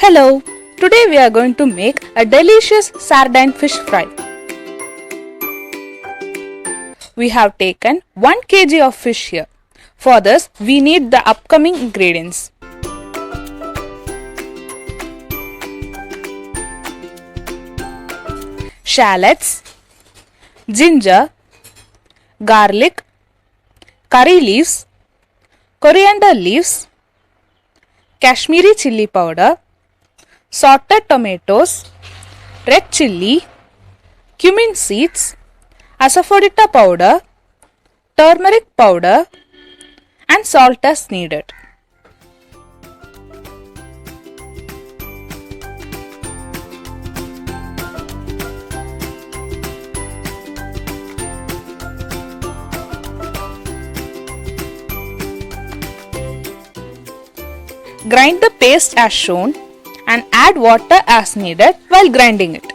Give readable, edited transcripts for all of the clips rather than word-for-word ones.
Hello, today we are going to make a delicious sardine fish fry. We have taken 1 kg of fish here. For this, we need the upcoming ingredients. Shallots, ginger, garlic, curry leaves, coriander leaves, Kashmiri chilli powder, sauteed tomatoes, red chilli, cumin seeds, asafoetida powder, turmeric powder and salt as needed. Grind the paste as shown and add water as needed while grinding it.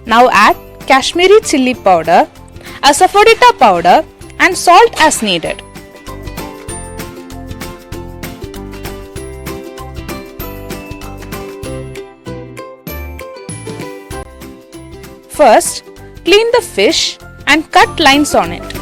Now add Kashmiri chilli powder, asafoetida powder and salt as needed. First, clean the fish and cut lines on it.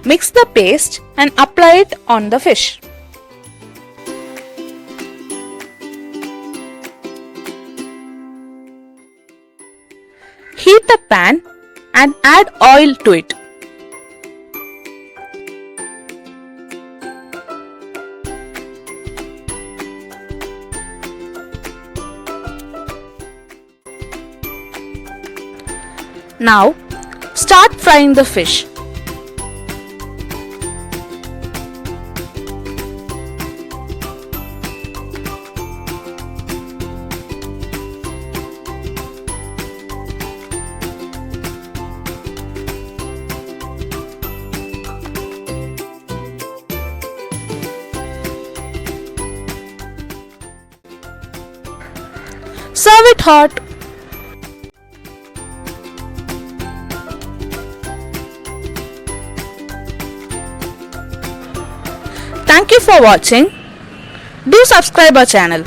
Mix the paste and apply it on the fish. Heat the pan and add oil to it. Now, start frying the fish. Serve it hot. Thank you for watching. Do subscribe our channel.